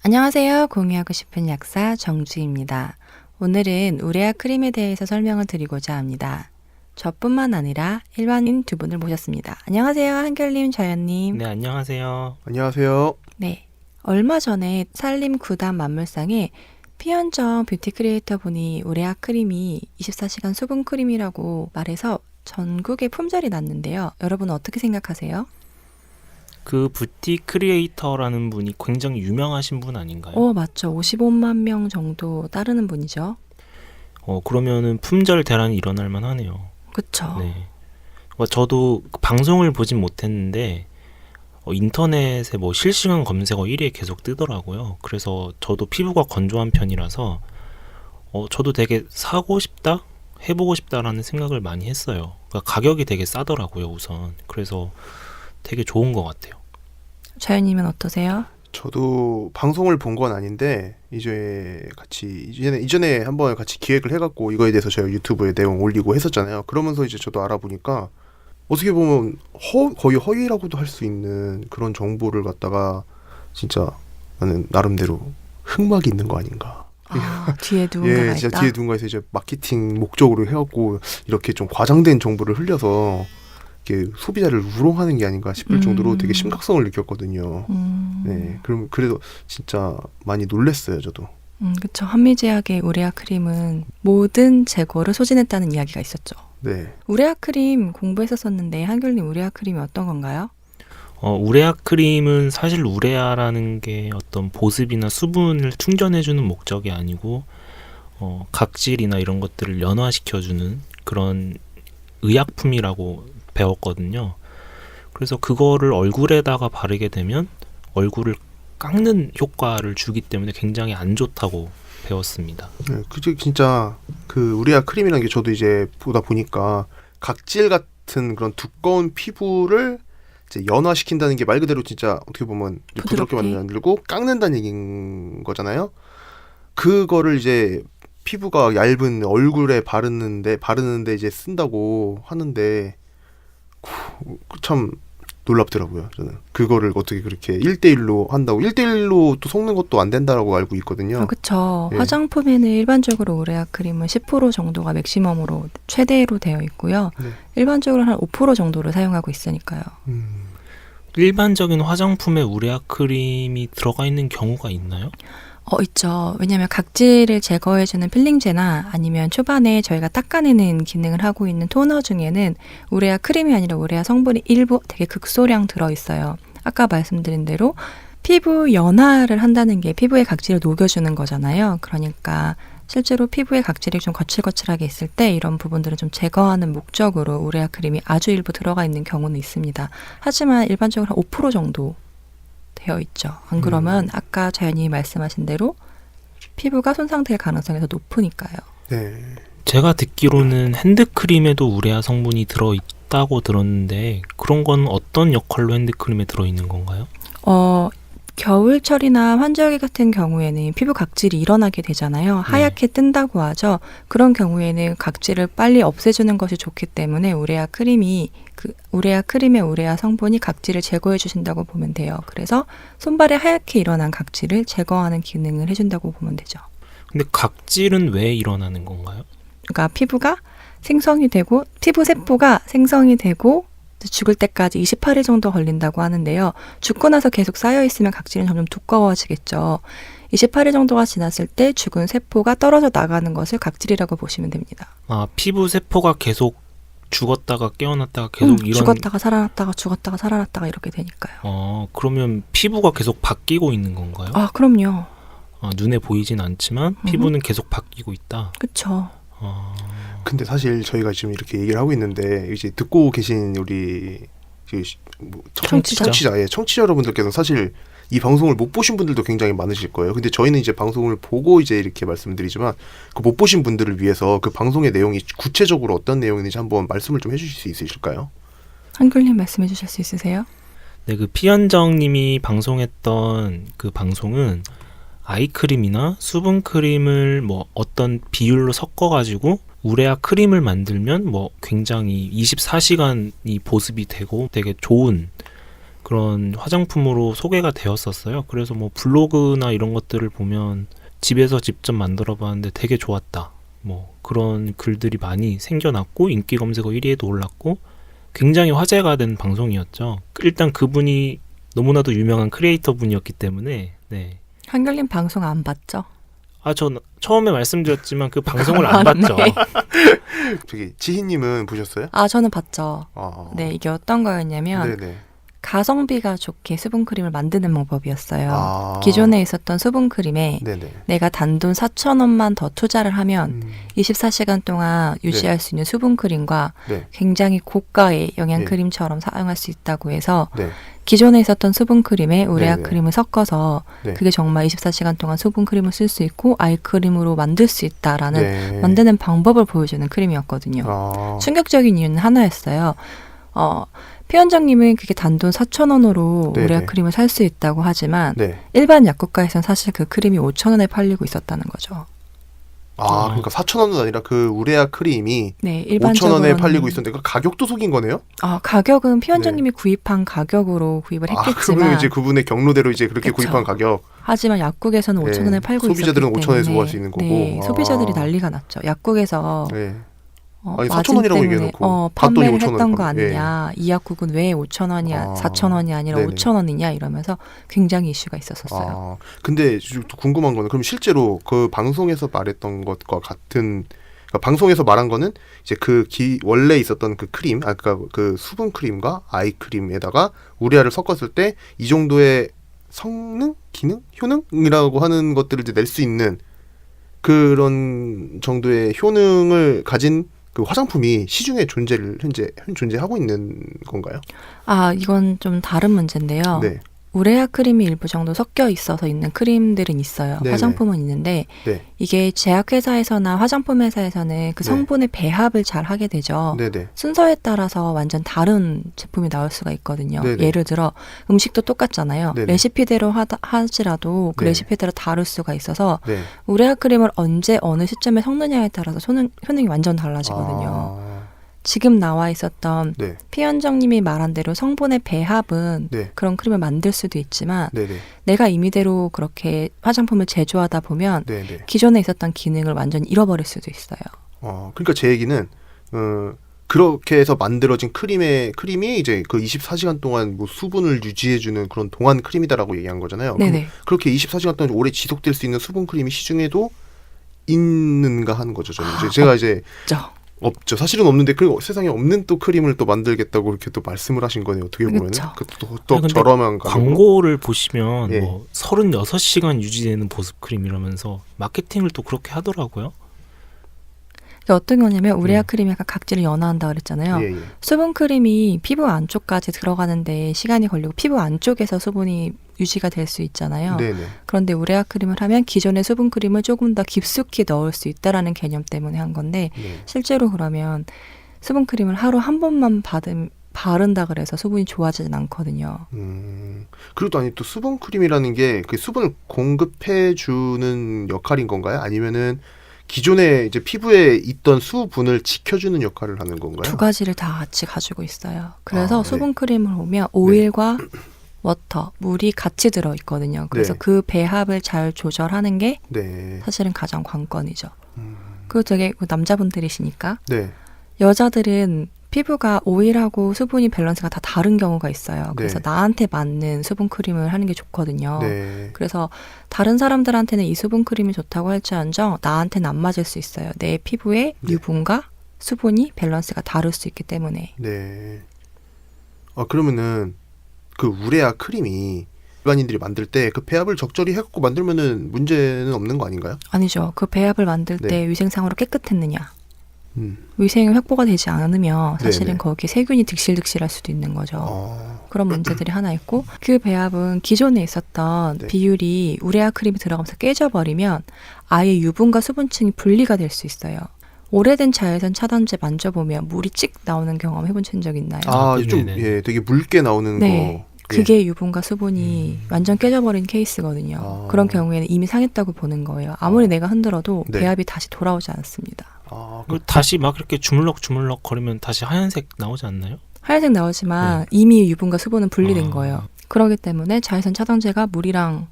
안녕하세요. 공유하고 싶은 약사 정주입니다. 오늘은 우레아 크림에 대해서 설명을 드리고자 합니다. 저뿐만 아니라 일반인 두 분을 모셨습니다. 안녕하세요. 한결님, 저연님. 네, 안녕하세요. 안녕하세요. 네. 얼마 전에 산림 9단 만물상에 피현정 뷰티 크리에이터 분이 우레아 크림이 24시간 수분 크림이라고 말해서 전국에 품절이 났는데요. 여러분 어떻게 생각하세요? 그 뷰티 크리에이터라는 분이 굉장히 유명하신 분 아닌가요? 맞죠. 55만 명 정도 따르는 분이죠. 그러면은 품절 대란이 일어날 만하네요. 그쵸. 네. 저도 그 방송을 보진 못했는데 인터넷에 뭐 실시간 검색어 1위에 계속 뜨더라고요. 그래서 저도 피부가 건조한 편이라서 저도 되게 사고 싶다? 해보고 싶다라는 생각을 많이 했어요. 그러니까 가격이 되게 싸더라고요, 우선. 그래서 되게 좋은 것 같아요. 자연님은 어떠세요? 저도 방송을 본 건 아닌데 이전에 한번 같이 기획을 해갖고 이거에 대해서 저희 유튜브에 내용 올리고 했었잖아요. 그러면서 이제 저도 알아보니까 어떻게 보면 거의 허위라고도 할 수 있는 그런 정보를 갖다가 진짜 나는 나름대로 흑막이 있는 거 아닌가. 뒤에 누군가가 진짜 있다? 뒤에 누군가에서 이제 마케팅 목적으로 해갖고 이렇게 좀 과장된 정보를 흘려서 이렇게 소비자를 우롱하는 게 아닌가 싶을 정도로 되게 심각성을 느꼈거든요. 네, 그래도 진짜 많이 놀랬어요, 저도. 그쵸. 한미제약의 우레아 크림은 모든 재고를 소진했다는 이야기가 있었죠. 네. 우레아 크림 공부했었었는데 한결님 우레아 크림이 어떤 건가요? 우레아 크림은 사실 우레아라는 게 어떤 보습이나 수분을 충전해주는 목적이 아니고 각질이나 이런 것들을 연화시켜주는 그런 의약품이라고 배웠거든요. 그래서 그거를 얼굴에다가 바르게 되면 얼굴을 깎는 효과를 주기 때문에 굉장히 안 좋다고 배웠습니다. 네, 그게 진짜 그 우레아 크림이라는 게 저도 이제 보다 보니까 각질 같은 그런 두꺼운 피부를 이제 연화시킨다는 게 말 그대로 진짜 어떻게 보면 부드럽게 만들고 깎는다는 얘기인 거잖아요. 그거를 이제 피부가 얇은 얼굴에 바르는데 이제 쓴다고 하는데 참 놀랍더라고요. 저는 그거를 어떻게 그렇게 1대1로 한다고 1대1로 또 섞는 것도 안 된다라고 알고 있거든요. 그쵸. 예. 화장품에는 일반적으로 우레아 크림은 10% 정도가 맥시멈으로 최대로 되어 있고요. 네. 일반적으로 한 5% 정도를 사용하고 있으니까요. 일반적인 화장품에 우레아 크림이 들어가 있는 경우가 있나요? 있죠. 왜냐하면 각질을 제거해주는 필링제나 아니면 초반에 저희가 닦아내는 기능을 하고 있는 토너 중에는 우레아 크림이 아니라 우레아 성분이 일부 되게 극소량 들어있어요. 아까 말씀드린 대로 피부 연화를 한다는 게 피부의 각질을 녹여주는 거잖아요. 그러니까 실제로 피부의 각질이 좀 거칠거칠하게 있을 때 이런 부분들을 좀 제거하는 목적으로 우레아 크림이 아주 일부 들어가 있는 경우는 있습니다. 하지만 일반적으로 한 5% 정도 되어 있죠. 안 그러면 아까 자연이 말씀하신 대로 피부가 손상될 가능성이 더 높으니까요. 네. 제가 듣기로는 핸드크림에도 우레아 성분이 들어있다고 들었는데 그런 건 어떤 역할로 핸드크림에 들어있는 건가요? 겨울철이나 환절기 같은 경우에는 피부 각질이 일어나게 되잖아요. 하얗게 뜬다고 하죠. 그런 경우에는 각질을 빨리 없애주는 것이 좋기 때문에 우레아 크림의 우레아 성분이 각질을 제거해 주신다고 보면 돼요. 그래서 손발에 하얗게 일어난 각질을 제거하는 기능을 해준다고 보면 되죠. 근데 각질은 왜 일어나는 건가요? 그러니까 피부가 생성이 되고 피부 세포가 생성이 되고 죽을 때까지 28일 정도 걸린다고 하는데요. 죽고 나서 계속 쌓여있으면 각질은 점점 두꺼워지겠죠. 28일 정도가 지났을 때 죽은 세포가 떨어져 나가는 것을 각질이라고 보시면 됩니다. 피부 세포가 계속 죽었다가 깨어났다가 계속 죽었다가 살아났다가 죽었다가 살아났다가 이렇게 되니까요. 그러면 피부가 계속 바뀌고 있는 건가요? 그럼요. 눈에 보이진 않지만 피부는 계속 바뀌고 있다. 그쵸. 근데 사실 저희가 지금 이렇게 얘기를 하고 있는데 이제 듣고 계신 우리 청취자 여러분들께서는 사실 이 방송을 못 보신 분들도 굉장히 많으실 거예요. 근데 저희는 이제 방송을 보고 이제 이렇게 말씀드리지만 그 못 보신 분들을 위해서 그 방송의 내용이 구체적으로 어떤 내용인지 한번 말씀을 좀 해주실 수 있으실까요? 한글님 말씀해 주실 수 있으세요? 네, 그 피현정님이 방송했던 그 방송은 아이크림이나 수분크림을 뭐 어떤 비율로 섞어가지고 우레아 크림을 만들면 뭐 굉장히 24시간이 보습이 되고 되게 좋은 그런 화장품으로 소개가 되었었어요. 그래서 뭐 블로그나 이런 것들을 보면 집에서 직접 만들어 봤는데 되게 좋았다. 뭐 그런 글들이 많이 생겨났고 인기 검색어 1위에도 올랐고 굉장히 화제가 된 방송이었죠. 일단 그분이 너무나도 유명한 크리에이터 분이었기 때문에 네. 한결님 방송 안 봤죠? 저 처음에 말씀드렸지만 그 방송을 아, 안 봤죠. 네. 저기 지희님은 보셨어요? 저는 봤죠. 아, 네, 이게 어떤 거였냐면 네네. 가성비가 좋게 수분크림을 만드는 방법이었어요. 아. 기존에 있었던 수분크림에 네네. 내가 단돈 4,000원만 더 투자를 하면 24시간 동안 유지할 수 있는 수분크림과 네. 굉장히 고가의 영양크림처럼 사용할 수 있다고 해서 네. 기존에 있었던 수분크림에 우레아 네네. 크림을 섞어서 네. 그게 정말 24시간 동안 수분크림을 쓸 수 있고 아이크림으로 만들 수 있다라는 네. 만드는 방법을 보여주는 크림이었거든요. 아. 충격적인 이유는 하나였어요. 피원장님은 그게 단돈 4,000원으로 네네. 우레아 크림을 살 수 있다고 하지만 네. 일반 약국가에서는 사실 그 크림이 5,000원에 팔리고 있었다는 거죠. 그러니까 4,000원은 아니라 그 우레아 크림이 네, 일반적으로 5,000원에 팔리고 있었는데 그 가격도 속인 거네요? 가격은 피원장님이 구입한 가격으로 구입을 그분은 했겠지만 이제 그분의 경로대로 이제 그렇게 그쵸. 구입한 가격. 하지만 약국에서는 네, 5,000원에 팔고 소비자들은 있었기 5,000원에 때문에 구할 수 있는 거고. 네, 아. 소비자들이 난리가 났죠. 약국에서 네. 마진 4,000원이라고 때문에 얘기해놓고 판매를 5,000원 했던 거 판매. 아니냐. 이 약국은 왜 5,000원이야, 4,000원이 아니라 네네. 5,000원이냐 이러면서 굉장히 이슈가 있었었어요. 근데 좀 궁금한 거는 그럼 실제로 그 방송에서 말했던 것과 같은 그러니까 방송에서 말한 거는 이제 원래 있었던 그 크림, 그러니까 그 수분 크림과 아이 크림에다가 우레아를 섞었을 때 이 정도의 성능, 기능, 효능이라고 하는 것들을 이제 낼 수 있는 그런 정도의 효능을 가진 그 화장품이 시중에 현재 존재하고 있는 건가요? 이건 좀 다른 문제인데요. 네. 우레아 크림이 일부 정도 섞여 있어서 있는 크림들은 있어요. 네네. 화장품은 있는데 네. 이게 제약회사에서나 화장품 회사에서는 그 네. 성분의 배합을 잘 하게 되죠. 네네. 순서에 따라서 완전 다른 제품이 나올 수가 있거든요. 네네. 예를 들어 음식도 똑같잖아요. 네네. 레시피대로 하지라도 그 네. 레시피대로 다룰 수가 있어서 네. 우레아 크림을 언제 어느 시점에 섞느냐에 따라서 효능이 완전 달라지거든요. 지금 나와 있었던 네. 피현정님이 말한 대로 성분의 배합은 네. 그런 크림을 만들 수도 있지만 네네. 내가 임의대로 그렇게 화장품을 제조하다 보면 네네. 기존에 있었던 기능을 완전히 잃어버릴 수도 있어요. 그러니까 제 얘기는 그렇게 해서 만들어진 크림이 이제 그 24시간 동안 뭐 수분을 유지해주는 그런 동안 크림이다라고 얘기한 거잖아요. 네네. 그렇게 24시간 동안 오래 지속될 수 있는 수분 크림이 시중에도 있는가 하는 거죠. 저는 제가 이제 없죠. 사실은 없는데 그 세상에 없는 또 크림을 또 만들겠다고 이렇게 또 말씀을 하신 거네요. 어떻게 보면은 또 저렴한 광고를 보시면 예. 뭐 36시간 유지되는 보습 크림 이러면서 마케팅을 또 그렇게 하더라고요. 어떤 거냐면 우레아 크림이 약간 각질을 연화한다 그랬잖아요. 예. 수분 크림이 피부 안쪽까지 들어가는데 시간이 걸리고 피부 안쪽에서 수분이 유지가 될 수 있잖아요. 네네. 그런데 우레아 크림을 하면 기존의 수분 크림을 조금 더 깊숙이 넣을 수 있다라는 개념 때문에 한 건데 네. 실제로 그러면 수분 크림을 하루 한 번만 바른다 그래서 수분이 좋아지진 않거든요. 그리고 또 아니 또 수분 크림이라는 게 그 수분을 공급해 주는 역할인 건가요? 아니면은 기존에 이제 피부에 있던 수분을 지켜주는 역할을 하는 건가요? 두 가지를 다 같이 가지고 있어요. 그래서 네. 수분 크림을 보면 오일과 워터, 물이 같이 들어있거든요. 그래서 네. 그 배합을 잘 조절하는 게 네. 사실은 가장 관건이죠. 그리고 되게 남자분들이시니까 네. 여자들은 피부가 오일하고 수분이 밸런스가 다 다른 경우가 있어요. 그래서 네. 나한테 맞는 수분 크림을 하는 게 좋거든요. 네. 그래서 다른 사람들한테는 이 수분 크림이 좋다고 할지언정 나한테는 안 맞을 수 있어요. 내 피부의 네. 유분과 수분이 밸런스가 다를 수 있기 때문에. 네. 그러면은 그 우레아 크림이 일반인들이 만들 때 그 배합을 적절히 해갖고 만들면은 문제는 없는 거 아닌가요? 아니죠. 그 배합을 만들 네. 때 위생상으로 깨끗했느냐. 음. 위생이 확보가 되지 않으면 사실은 네네. 거기에 세균이 득실득실할 수도 있는 거죠. 아. 그런 문제들이 하나 있고 그 배합은 기존에 있었던 네. 비율이 우레아 크림이 들어가면서 깨져버리면 아예 유분과 수분층이 분리가 될 수 있어요. 오래된 자외선 차단제 만져보면 물이 찍 나오는 경험 해본 적 있나요? 좀 네네. 예, 되게 묽게 나오는 네. 거. 그게 유분과 수분이 완전 깨져버린 케이스거든요. 그런 경우에는 이미 상했다고 보는 거예요. 아무리 내가 흔들어도 네. 배합이 다시 돌아오지 않습니다. 다시 막 이렇게 주물럭 거리면 다시 하얀색 나오지 않나요? 하얀색 나오지만 이미 유분과 수분은 분리된 거예요. 그렇기 때문에 자외선 차단제가 물이랑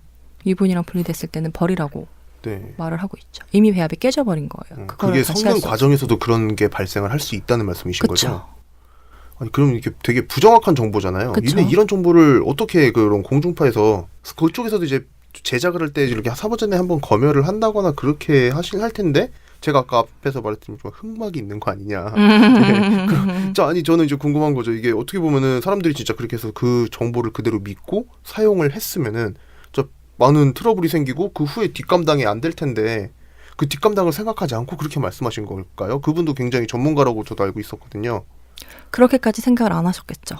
유분이랑 분리됐을 때는 버리라고 네. 말을 하고 있죠. 이미 배합이 깨져버린 거예요. 그거를 그게 다시 성능 할 수 과정에서도 그런 게 발생을 할 수 있다는 말씀이신 그쵸. 거죠? 아니 그럼 이게 되게 부정확한 정보잖아요. 그쵸. 근데 이런 정보를 어떻게 그런 공중파에서 그쪽에서도 이제 제작을 할 때 이렇게 사전에 한번 검열을 한다거나 그렇게 할 텐데 제가 아까 앞에서 말했던 좀 흑막이 있는 거 아니냐. 네. 아니 저는 이제 궁금한 거죠. 이게 어떻게 보면은 사람들이 진짜 그렇게 해서 그 정보를 그대로 믿고 사용을 했으면은 저 많은 트러블이 생기고 그 후에 뒷감당이 안 될 텐데 그 뒷감당을 생각하지 않고 그렇게 말씀하신 걸까요? 그분도 굉장히 전문가라고 저도 알고 있었거든요. 그렇게까지 생각을 안 하셨겠죠.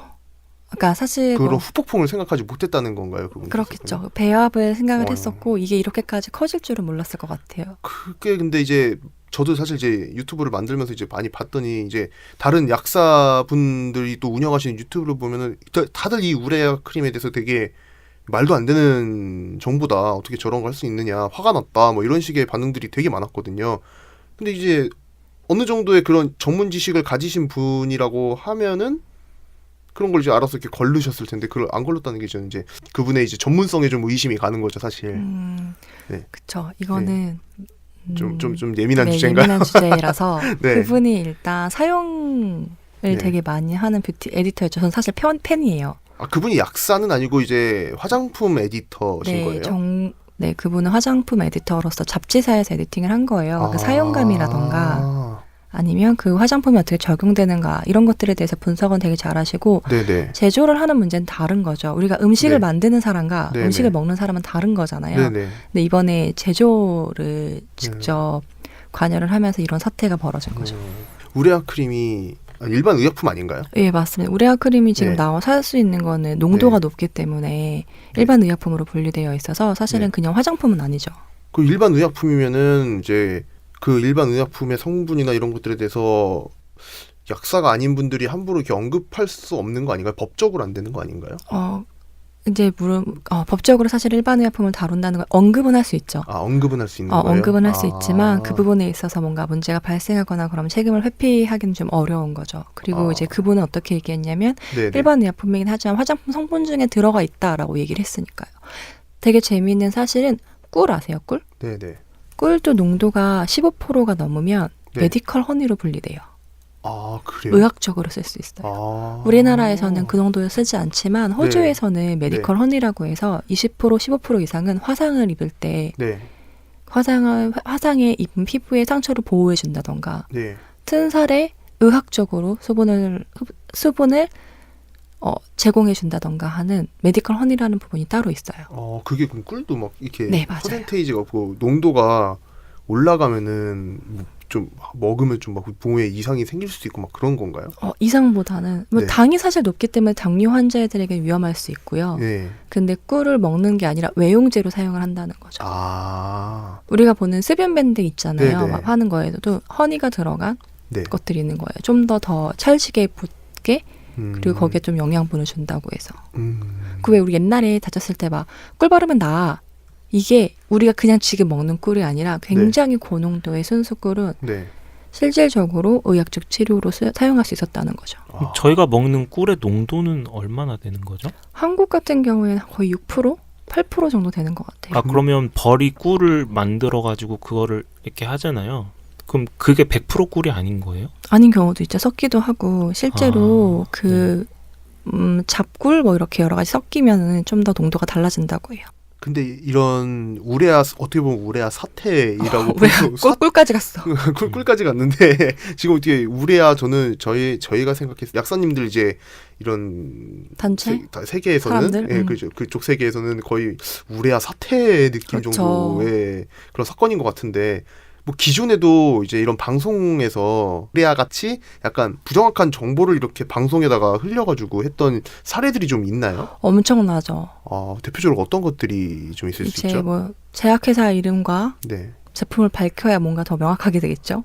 그러니까 사실 그런 뭐 후폭풍을 생각하지 못했다는 건가요? 그분 그렇겠죠. 배합을 생각을 어. 했었고 이게 이렇게까지 커질 줄은 몰랐을 것 같아요. 그게 근데 이제 저도 사실 이제 유튜브를 만들면서 이제 많이 봤더니 이제 다른 약사분들이 또 운영하시는 유튜브를 보면은 다들 이 우레아 크림에 대해서 되게 말도 안 되는 정보다 어떻게 저런 걸 할 수 있느냐 화가 났다 뭐 이런 식의 반응들이 되게 많았거든요. 근데 이제 어느 정도의 그런 전문 지식을 가지신 분이라고 하면은 그런 걸 이제 알아서 이렇게 걸르셨을 텐데 그걸 안 걸렀다는 게 저는 이제 그분의 이제 전문성에 좀 의심이 가는 거죠 사실. 네. 그쵸. 이거는 좀 예민한 네, 주제인가요? 예민한 주제라서 네. 그분이 일단 사용을 되게 많이 하는 뷰티 에디터였죠. 저는 사실 팬이에요. 아 그분이 약사는 아니고 이제 화장품 에디터신 거예요? 네, 그분은 화장품 에디터로서 잡지사에서 에디팅을 한 거예요. 그 사용감이라던가 아니면 그 화장품이 어떻게 적용되는가 이런 것들에 대해서 분석은 되게 잘하시고 네네. 제조를 하는 문제는 다른 거죠. 우리가 음식을 네. 만드는 사람과 네네. 음식을 먹는 사람은 다른 거잖아요. 네네. 근데 이번에 제조를 직접 관여를 하면서 이런 사태가 벌어진 거죠. 우레아 크림이 일반 의약품 아닌가요? 예, 맞습니다. 우레아 크림이 지금 네. 나와 살 수 있는 거는 농도가 높기 때문에 일반 의약품으로 분류되어 있어서 사실은 네. 그냥 화장품은 아니죠. 그 일반 의약품이면은 이제 그 일반 의약품의 성분이나 이런 것들에 대해서 약사가 아닌 분들이 함부로 이렇게 언급할 수 없는 거 아닌가요? 법적으로 안 되는 거 아닌가요? 이제 법적으로 사실 일반 의약품을 다룬다는 걸 언급은 할 수 있죠. 아 언급은 할 수 있는 거예요? 언급은 할 수 있지만 그 부분에 있어서 뭔가 문제가 발생하거나 그러면 책임을 회피하기는 좀 어려운 거죠. 그리고 이제 그분은 어떻게 얘기했냐면 네네. 일반 의약품이긴 하지만 화장품 성분 중에 들어가 있다라고 얘기를 했으니까요. 되게 재미있는 사실은 꿀 아세요? 꿀? 네네. 꿀도 농도가 15%가 넘으면 네. 메디컬 허니로 분리돼요. 아 그래요? 의학적으로 쓸 수 있어요. 우리나라에서는 그 정도에 쓰지 않지만 호주에서는 메디컬 허니라고 해서 20% 15% 이상은 화상을 입을 때 네. 화상에 입은 피부의 상처를 보호해 준다던가 네. 튼살에 의학적으로 수분을 제공해 준다던가 하는 메디컬 허니라는 부분이 따로 있어요. 그게 그럼 꿀도 막 이렇게 네, 맞아요. 퍼센테이지가 없고 농도가 올라가면은 좀 먹으면 좀 막 부모에 이상이 생길 수도 있고 막 그런 건가요? 이상보다는 네. 당이 사실 높기 때문에 당뇨 환자들에게 위험할 수 있고요. 네. 근데 꿀을 먹는 게 아니라 외용제로 사용을 한다는 거죠. 우리가 보는 습연 밴드 있잖아요. 네네. 막 하는 거에도 허니가 들어간 네. 것들이 있는 거예요. 좀 더 찰지게 붙게 그리고 거기에 좀 영양분을 준다고 해서. 그 왜 우리 옛날에 다쳤을 때 막 꿀 바르면 나아. 이게 우리가 그냥 지금 먹는 꿀이 아니라 굉장히 고농도의 순수꿀은 네. 실질적으로 의학적 치료로 사용할 수 있었다는 거죠. 저희가 먹는 꿀의 농도는 얼마나 되는 거죠? 한국 같은 경우에는 거의 6%? 8% 정도 되는 것 같아요. 그러면 벌이 꿀을 만들어가지고 그거를 이렇게 하잖아요. 그럼 그게 100% 꿀이 아닌 거예요? 아닌 경우도 있죠. 섞기도 하고 실제로 잡꿀 뭐 이렇게 여러 가지 섞이면은 좀 더 농도가 달라진다고 해요. 근데 이런 우레아 어떻게 보면 우레아 사태이라고 꿀까지 갔어. 꿀까지 갔는데 지금 어떻게 우레아 저희가 생각했을 약사님들 이제 이런 단체 세계에서는 사람들? 그죠 그쪽 세계에서는 거의 우레아 사태 느낌 그렇죠. 정도의 그런 사건인 것 같은데 뭐 기존에도 이제 이런 방송에서 우레아 같이 약간 부정확한 정보를 이렇게 방송에다가 흘려가지고 했던 사례들이 좀 있나요? 엄청나죠. 대표적으로 어떤 것들이 좀 있을 수 이제 있죠? 뭐 제약회사 이름과 네. 제품을 밝혀야 뭔가 더 명확하게 되겠죠.